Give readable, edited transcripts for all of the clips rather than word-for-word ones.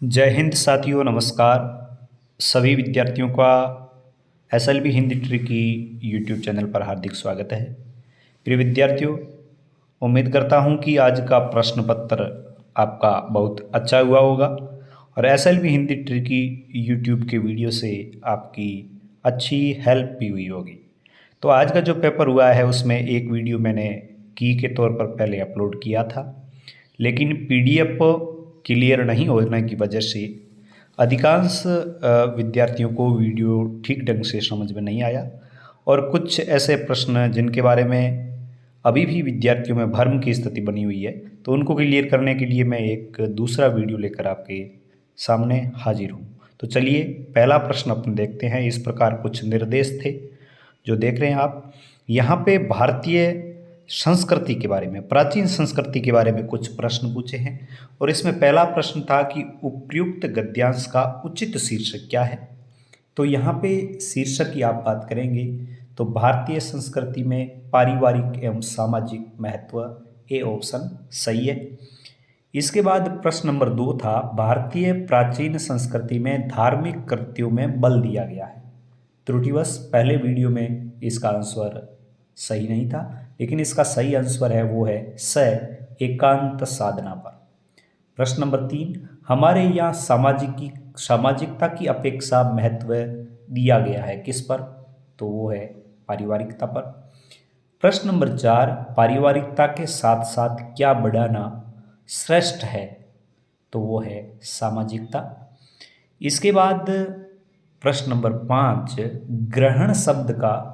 जय हिंद साथियों, नमस्कार। सभी विद्यार्थियों का SLB Hindi tricky YouTube channel पर हार्दिक स्वागत है। प्रिय विद्यार्थियों, उम्मीद करता हूं कि आज का प्रश्न पत्र आपका बहुत अच्छा हुआ होगा और एसएलबी हिंदी ट्रिकी यूट्यूब के वीडियो से आपकी अच्छी हेल्प भी हुई होगी। तो आज का जो पेपर हुआ है उसमें एक वीडियो मैंने की के तौर पर पहले अपलोड किया था, लेकिन पीडीएफ क्लियर नहीं होने की वजह से अधिकांश विद्यार्थियों को वीडियो ठीक ढंग से समझ में नहीं आया और कुछ ऐसे प्रश्न जिनके बारे में अभी भी विद्यार्थियों में भ्रम की स्थिति बनी हुई है, तो उनको क्लियर करने के लिए मैं एक दूसरा वीडियो लेकर आपके सामने हाजिर हूँ। तो चलिए पहला प्रश्न अपन देखते हैं। इस प्रकार कुछ निर्देश थे जो देख रहे हैं आप। यहाँ पे भारतीय संस्कृति के बारे में, प्राचीन संस्कृति के बारे में कुछ प्रश्न पूछे हैं और इसमें पहला प्रश्न था कि उपर्युक्त गद्यांश का उचित शीर्षक क्या है। तो यहाँ पे शीर्षक की आप बात करेंगे तो भारतीय संस्कृति में पारिवारिक एवं सामाजिक महत्व, ए ऑप्शन सही है। इसके बाद प्रश्न नंबर 2 था भारतीय प्राचीन संस्कृति में धार्मिक कृत्यों में बल दिया गया है। त्रुटिवश पहले वीडियो में इसका आंसर सही नहीं था, लेकिन इसका सही आंसर है वो है स, एकांत साधना पर। प्रश्न नंबर 3, हमारे यहाँ सामाजिकता की अपेक्षा महत्व दिया गया है किस पर, तो वो है पारिवारिकता पर। प्रश्न नंबर 4, पारिवारिकता के साथ साथ क्या बढ़ाना श्रेष्ठ है, तो वो है सामाजिकता। इसके बाद प्रश्न नंबर 5, ग्रहण शब्द का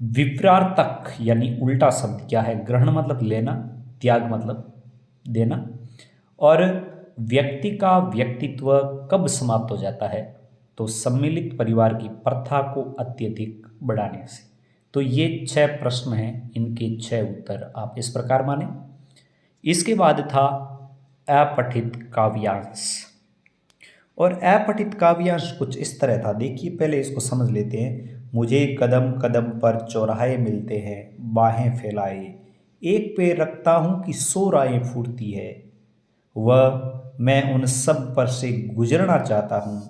विपरार्थक यानी उल्टा शब्द क्या है। ग्रहण मतलब लेना, त्याग मतलब देना। और व्यक्ति का व्यक्तित्व कब समाप्त हो जाता है, तो सम्मिलित परिवार की प्रथा को अत्यधिक बढ़ाने से। तो ये 6 प्रश्न हैं, इनके 6 उत्तर आप इस प्रकार माने। इसके बाद था अपठित काव्यांश, और अपठित काव्यांश कुछ इस तरह था। देखिए पहले इसको समझ लेते हैं। मुझे कदम कदम पर चौराहे मिलते हैं, बाहें फैलाए एक पे रखता हूँ कि 100 राहें फूटती है, वह मैं उन सब पर से गुजरना चाहता हूँ।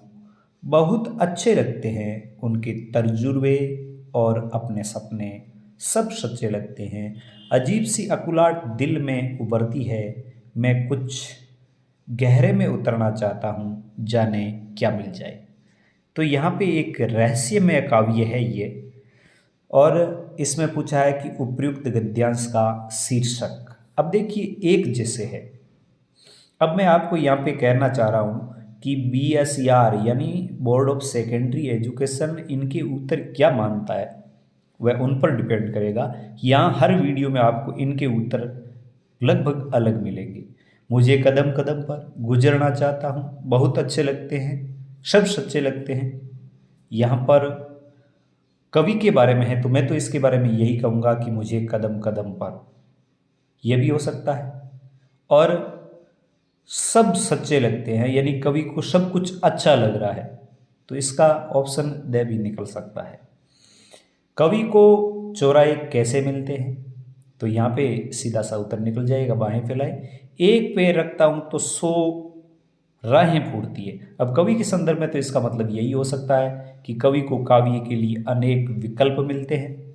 बहुत अच्छे लगते हैं उनके तजुर्बे और अपने सपने, सब सच्चे लगते हैं। अजीब सी अकुलाहट दिल में उभरती है, मैं कुछ गहरे में उतरना चाहता हूँ, जाने क्या मिल जाए। तो यहाँ पे एक रहस्यमय काव्य है ये, और इसमें पूछा है कि उपर्युक्त गद्यांश का शीर्षक। अब देखिए एक जैसे है। अब मैं आपको यहाँ पे कहना चाह रहा हूँ कि BSER यानी बोर्ड ऑफ सेकेंडरी एजुकेशन इनके उत्तर क्या मानता है, वह उन पर डिपेंड करेगा। यहाँ हर वीडियो में आपको इनके उत्तर लगभग अलग मिलेंगे। मुझे कदम कदम पर गुजरना चाहता हूँ, बहुत अच्छे लगते हैं, सब सच्चे लगते हैं। यहाँ पर कवि के बारे में है तो मैं तो इसके बारे में यही कहूँगा कि मुझे कदम कदम पर, यह भी हो सकता है। और सब सच्चे लगते हैं यानी कवि को सब कुछ अच्छा लग रहा है, तो इसका ऑप्शन द भी निकल सकता है। कवि को चौराहे कैसे मिलते हैं, तो यहाँ पे सीधा सा उत्तर निकल जाएगा, बाहें फैलाए एक पैर रखता हूं तो 100 राहें फूटती है। अब कवि के संदर्भ में तो इसका मतलब यही हो सकता है कि कवि को काव्य के लिए अनेक विकल्प मिलते हैं।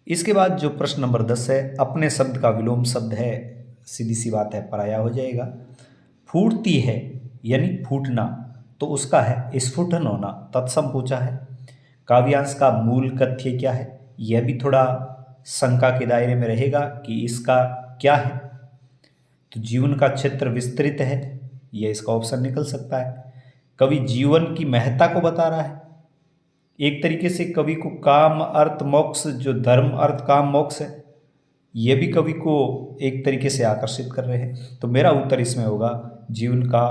इसके बाद जो प्रश्न नंबर 10 है, अपने शब्द का विलोम शब्द है, सीधी सी बात है, पराया हो जाएगा। फूटती है यानी फूटना, तो उसका है स्फुटन होना, तत्सम पूछा है। काव्यांश का मूल कथ्य क्या है, यह भी थोड़ा शंका के दायरे में रहेगा कि इसका क्या है। तो जीवन का क्षेत्र विस्तृत है, यह इसका ऑप्शन निकल सकता है। कवि जीवन की महत्ता को बता रहा है। एक तरीके से कवि को काम अर्थ मोक्ष, जो धर्म अर्थ काम मोक्ष है, यह भी कवि को एक तरीके से आकर्षित कर रहे हैं। तो मेरा उत्तर इसमें होगा जीवन का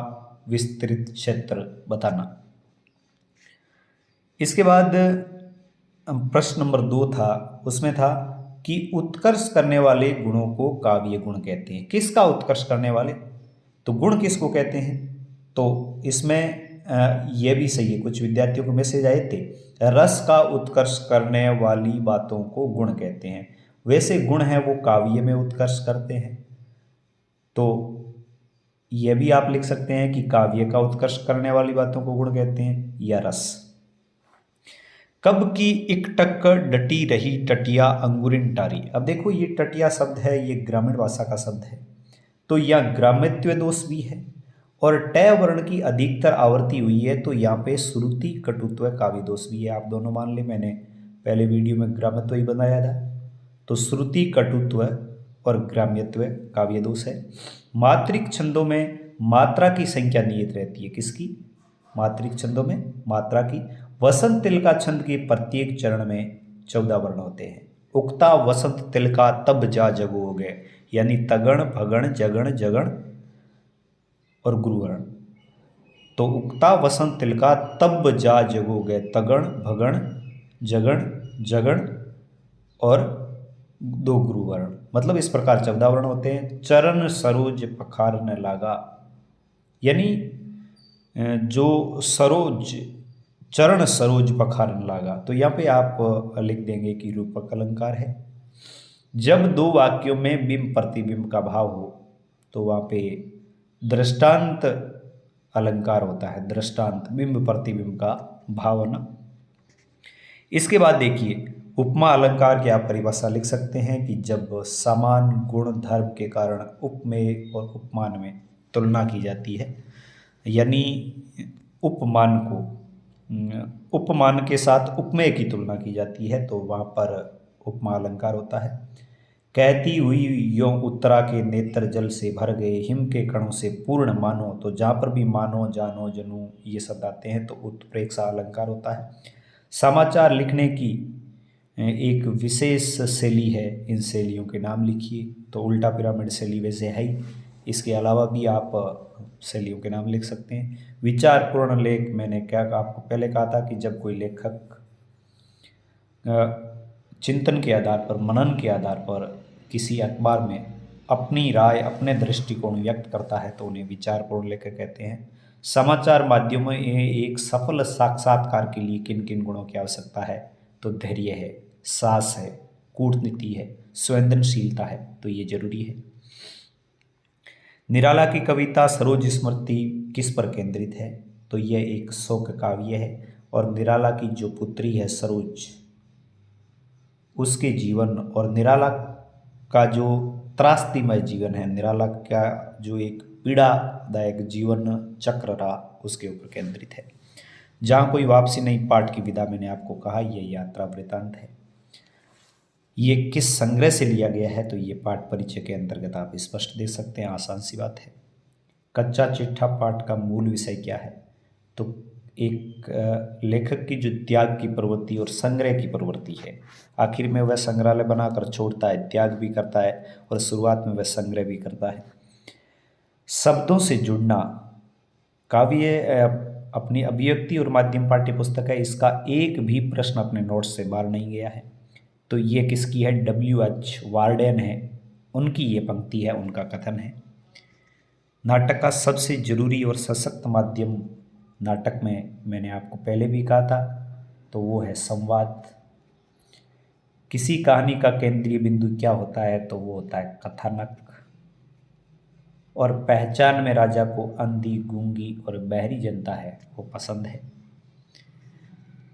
विस्तृत क्षेत्र बताना। इसके बाद प्रश्न नंबर 2 था, उसमें था कि उत्कर्ष करने वाले गुणों को काव्य गुण कहते हैं। किसका उत्कर्ष करने वाले, तो गुण किसको कहते हैं। तो इसमें यह भी सही है, कुछ विद्यार्थियों को मैसेज आए थे, रस का उत्कर्ष करने वाली बातों को गुण कहते हैं। वैसे गुण है वो काव्य में उत्कर्ष करते हैं। तो यह भी आप लिख सकते हैं कि काव्य का उत्कर्ष करने वाली बातों को गुण कहते हैं, या रस। कब की इकटक डटी रही टटिया अंगुरिन टारी। अब देखो ये टटिया शब्द है, ये ग्रामीण भाषा का शब्द है, तो यह ग्राम्यत्व दोष भी है, और ट वर्ण की अधिकतर आवृत्ति हुई है, तो यहाँ पे श्रुति कटुत्व काव्य दोष भी है। आप दोनों मान ले, मैंने पहले वीडियो में ग्राम्यत्व ही बताया था। तो श्रुति कटुत्व और ग्राम्यत्व काव्य दोष है। मात्रिक छंदों में मात्रा की संख्या नियत रहती है, किसकी? मात्रिक छंदों में मात्रा की। वसंत तिलका छंद के प्रत्येक चरण में 14 वर्ण होते हैं। उक्ता वसंत तिलका तब जा जगो हो गए, यानी तगण भगण जगण जगण और गुरुवर्ण। तो उक्ता वसंत तिलका तब जा जगो गए, तगण भगण जगण जगण और 2 गुरुवर्ण, मतलब इस प्रकार 14 वर्ण होते हैं। चरण सरोज पखारने लागा, यानी जो सरोज, चरण सरोज पखारने लागा, तो यहाँ पे आप लिख देंगे कि रूपक अलंकार है। जब 2 वाक्यों में बिंब प्रतिबिंब का भाव हो तो वहाँ पे दृष्टांत अलंकार होता है, दृष्टांत बिंब प्रतिबिंब का भावना। इसके बाद देखिए उपमा अलंकार की आप परिभाषा लिख सकते हैं कि जब समान गुण धर्म के कारण उपमेय और उपमान में तुलना की जाती है, यानी उपमान को उपमान के साथ उपमेय की तुलना की जाती है, तो वहाँ पर उपमा अलंकार होता है। कहती हुई यों उत्तरा के नेत्र जल से भर गए, हिम के कणों से पूर्ण मानो, तो जहाँ पर भी मानो जानो जनू ये शब्द आते हैं तो उत्प्रेक्षा अलंकार होता है। समाचार लिखने की एक विशेष शैली है, इन शैलियों के नाम लिखिए, तो उल्टा पिरामिड शैली वैसे है ही, इसके अलावा भी आप शैलियों के नाम लिख सकते हैं। विचारपूर्ण लेख, मैंने क्या आपको पहले कहा था कि जब कोई लेखक चिंतन के आधार पर, मनन के आधार पर किसी अखबार में अपनी राय, अपने दृष्टिकोण व्यक्त करता है तो उन्हें विचारपूर्ण लेखक कहते हैं। समाचार माध्यमों में एक सफल साक्षात्कार के लिए किन किन गुणों की आवश्यकता है? तो धैर्य है, साहस है, कूटनीति है, संवेदनशीलता है, तो ये जरूरी है। निराला की कविता सरोज स्मृति किस पर केंद्रित है? तो यह एक शोक काव्य है, और निराला की जो पुत्री है सरोज, उसके जीवन और निराला का जो त्रासदीमय जीवन है, निराला का जो एक पीड़ादायक जीवन चक्र रहा, उसके ऊपर केंद्रित है। जहाँ कोई वापसी नहीं, पाठ की विदा, मैंने आपको कहा यह यात्रा वृतांत है। ये किस संग्रह से लिया गया है? तो ये पाठ परिचय के अंतर्गत आप स्पष्ट देख सकते हैं, आसान सी बात है। कच्चा चिट्ठा पाठ का मूल विषय क्या है? तो एक लेखक की जो त्याग की प्रवृत्ति और संग्रह की प्रवृत्ति है, आखिर में वह संग्रहालय बनाकर छोड़ता है, त्याग भी करता है और शुरुआत में वह संग्रह भी करता है। शब्दों से जुड़ना, काव्य अपनी अभिव्यक्ति और माध्यम पाठ्य पुस्तक है, इसका एक भी प्रश्न अपने नोट्स से बाहर नहीं गया है। तो ये किसकी है? W.H. वार्डेन है, उनकी ये पंक्ति है, उनका कथन है। नाटक का सबसे जरूरी और सशक्त माध्यम नाटक में मैंने आपको पहले भी कहा था, तो वो है संवाद। किसी कहानी का केंद्रीय बिंदु क्या होता है? तो वो होता है कथानक। और पहचान में राजा को अंधी, गूंगी और बहरी जनता है वो पसंद है।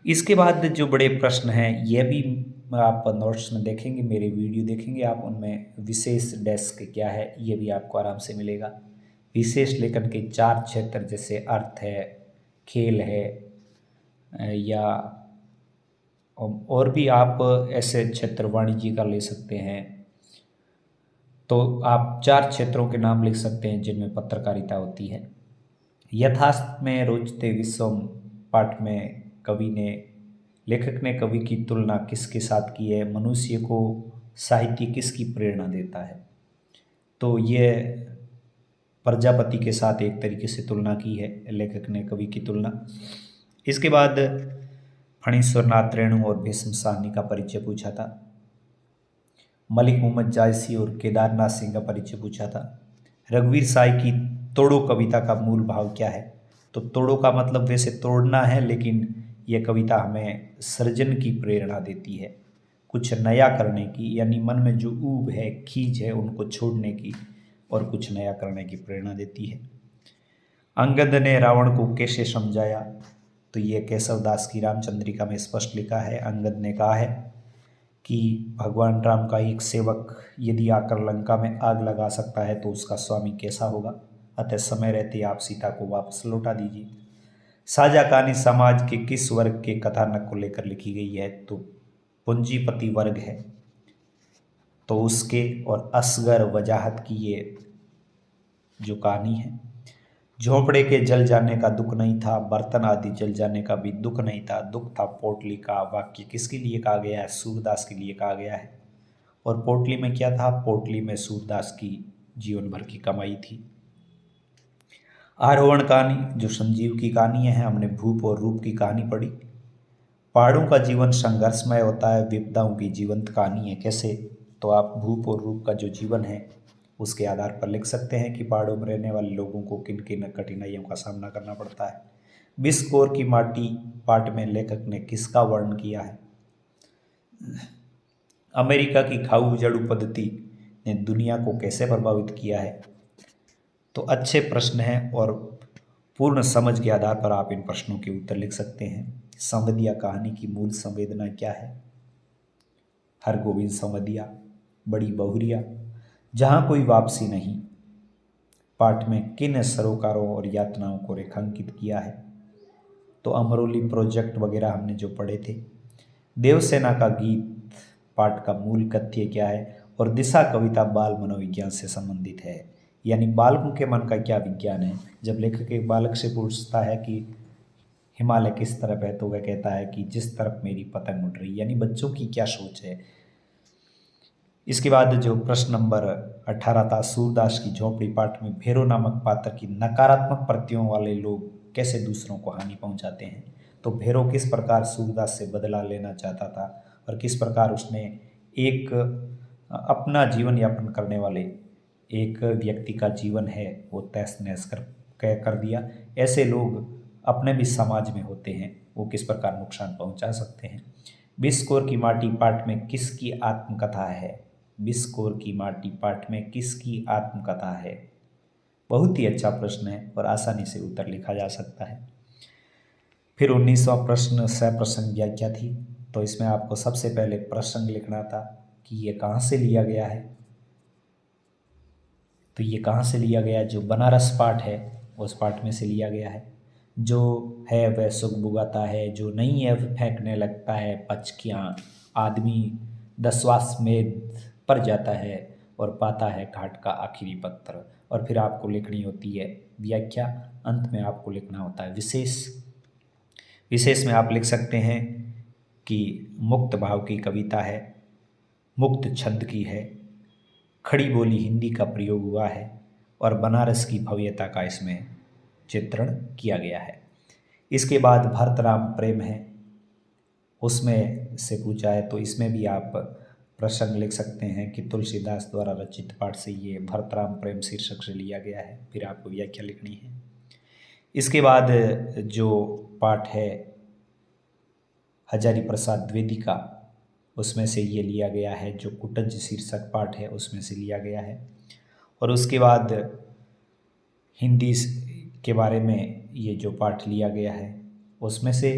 इसके बाद जो बड़े प्रश्न हैं, ये भी आप नोट्स में देखेंगे, मेरे वीडियो देखेंगे आप, उनमें विशेष डेस्क क्या है ये भी आपको आराम से मिलेगा। विशेष लेखन के 4 क्षेत्र जैसे अर्थ है, खेल है, या और भी आप ऐसे क्षेत्र वाणिज्य का ले सकते हैं। तो आप 4 क्षेत्रों के नाम लिख सकते हैं जिनमें पत्रकारिता होती है। यथार्थ में रोचते विश्वम पाठ में लेखक ने कवि की तुलना किसके साथ की है? मनुष्य को साहित्य किसकी प्रेरणा देता है? तो ये प्रजापति के साथ एक तरीके से तुलना की है लेखक ने, कवि की तुलना। इसके बाद फणीश्वर नाथ रेणु और भीष्म साहनी का परिचय पूछा था। मलिक मोहम्मद जायसी और केदारनाथ सिंह का परिचय पूछा था। रघुवीर साय की तोड़ो कविता का मूल भाव क्या है? तो तोड़ो का मतलब वैसे तोड़ना है, लेकिन यह कविता हमें सृजन की प्रेरणा देती है, कुछ नया करने की, यानी मन में जो ऊब है, खींच है, उनको छोड़ने की, और कुछ नया करने की प्रेरणा देती है। अंगद ने रावण को कैसे समझाया, तो ये केशवदास की रामचंद्रिका में स्पष्ट लिखा है। अंगद ने कहा है कि भगवान राम का एक सेवक यदि आकर लंका में आग लगा सकता है तो उसका स्वामी कैसा होगा, अतः समय रहते आप सीता को वापस लौटा दीजिए। साझा कहानी समाज के किस वर्ग के कथानक को लेकर लिखी गई है, तो पूंजीपति वर्ग है, तो उसके और असगर वजाहत की ये जो कहानी है। झोंपड़े के जल जाने का दुख नहीं था, बर्तन आदि जल जाने का भी दुख नहीं था, दुख था पोटली का। वाक्य किसके लिए कहा गया है, सूरदास के लिए कहा गया है। और पोटली में क्या था, पोटली में सूरदास की जीवन भर की कमाई थी। आरोहण कहानी जो संजीव की कहानी है, हमने भूप और रूप की कहानी पढ़ी। पहाड़ों का जीवन संघर्षमय होता है, विपदाओं की जीवंत कहानी है। कैसे, तो आप भूप और रूप का जो जीवन है उसके आधार पर लिख सकते हैं कि पहाड़ों में रहने वाले लोगों को किन किन कठिनाइयों का सामना करना पड़ता है। बिस्कोर की माटी पाठ में लेखक ने किसका वर्णन किया है। अमेरिका की खाऊ जड़ू पद्धति ने दुनिया को कैसे प्रभावित किया है। तो अच्छे प्रश्न हैं और पूर्ण समझ के आधार पर आप इन प्रश्नों के उत्तर लिख सकते हैं। संवदिया कहानी की मूल संवेदना क्या है। हरगोविंद संवदिया, बड़ी बहुरिया, जहाँ कोई वापसी नहीं। पाठ में किन सरोकारों और यातनाओं को रेखांकित किया है, तो अमरोली प्रोजेक्ट वगैरह हमने जो पढ़े थे। देवसेना का गीत पाठ का मूल कथ्य क्या है, और दिशा कविता बाल मनोविज्ञान से संबंधित है, यानी बालकों के मन का क्या विज्ञान है। जब लेखक एक बालक से पूछता है कि हिमालय किस तरफ है, तो वह कहता है कि जिस तरफ मेरी पतंग उड़ रही, यानी बच्चों की क्या सोच है। इसके बाद जो प्रश्न नंबर 18 था, सूरदास की झोंपड़ी पाठ में भैरव नामक पात्र की नकारात्मक प्रवृत्तियों वाले लोग कैसे दूसरों को हानि पहुंचाते हैं। तो भैरव किस प्रकार सूरदास से बदला लेना चाहता था और किस प्रकार उसने एक अपना जीवन यापन करने वाले एक व्यक्ति का जीवन है वो तहस नहस कर दिया। ऐसे लोग अपने भी समाज में होते हैं, वो किस प्रकार नुकसान पहुंचा सकते हैं। बिस्कोर की माटी पाठ में किसकी आत्मकथा है। बिस्कोर की माटी पाठ में किसकी आत्मकथा है। बहुत ही अच्छा प्रश्न है और आसानी से उत्तर लिखा जा सकता है। फिर 19वां प्रश्न सप्रसंग व्याख्या थी, तो इसमें आपको सबसे पहले प्रसंग लिखना था कि ये कहाँ से लिया गया है। तो ये कहाँ से लिया गया, जो बनारस पाठ है उस पाठ में से लिया गया है। जो है वह सुख भुगाता है, जो नहीं है वह फेंकने लगता है। पचकियाँ आदमी दसवास में पर जाता है और पाता है घाट का आखिरी पत्थर। और फिर आपको लिखनी होती है व्याख्या, अंत में आपको लिखना होता है विशेष। विशेष में आप लिख सकते हैं कि मुक्त भाव की कविता है, मुक्त छंद की है, खड़ी बोली हिंदी का प्रयोग हुआ है और बनारस की भव्यता का इसमें चित्रण किया गया है। इसके बाद भरत राम प्रेम है, उसमें से पूछा है, तो इसमें भी आप प्रसंग लिख सकते हैं कि तुलसीदास द्वारा रचित पाठ से ये भरत राम प्रेम शीर्षक से लिया गया है। फिर आपको व्याख्या लिखनी है। इसके बाद जो पाठ है हजारी प्रसाद द्विवेदी का, उसमें से ये लिया गया है। जो कुटज शीर्षक पाठ है उसमें से लिया गया है। और उसके बाद हिंदी के बारे में ये जो पाठ लिया गया है उसमें से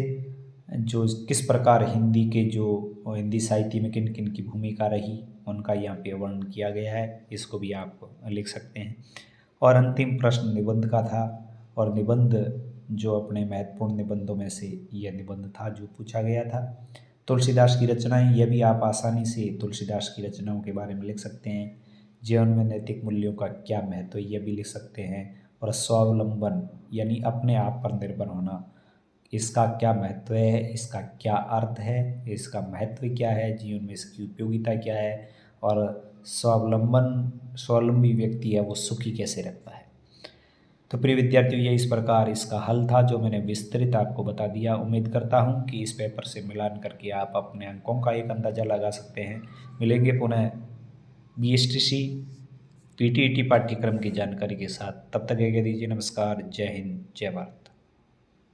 जो किस प्रकार हिंदी के जो हिंदी साहित्य में किन किन की भूमिका रही उनका यहाँ पे वर्णन किया गया है, इसको भी आप लिख सकते हैं। और अंतिम प्रश्न निबंध का था, और निबंध जो अपने महत्वपूर्ण निबंधों में से यह निबंध था जो पूछा गया था। तुलसीदास की रचनाएं, यह भी आप आसानी से तुलसीदास की रचनाओं के बारे में लिख सकते हैं। जीवन में नैतिक मूल्यों का क्या महत्व, यह भी लिख सकते हैं। और स्वावलंबन यानी अपने आप पर निर्भर होना, इसका क्या महत्व है, इसका क्या अर्थ है, इसका महत्व क्या है, जीवन में इसकी उपयोगिता क्या है, और स्वावलंबी व्यक्ति है वो सुखी कैसे रखता है। तो प्रिय विद्यार्थियों, ये इस प्रकार इसका हल था जो मैंने विस्तृत आपको बता दिया। उम्मीद करता हूँ कि इस पेपर से मिलान करके आप अपने अंकों का एक अंदाज़ा लगा सकते हैं। मिलेंगे पुनः BSTC PTET पाठ्यक्रम की जानकारी के साथ। तब तक आज्ञा दीजिए। नमस्कार, जय हिंद, जय भारत।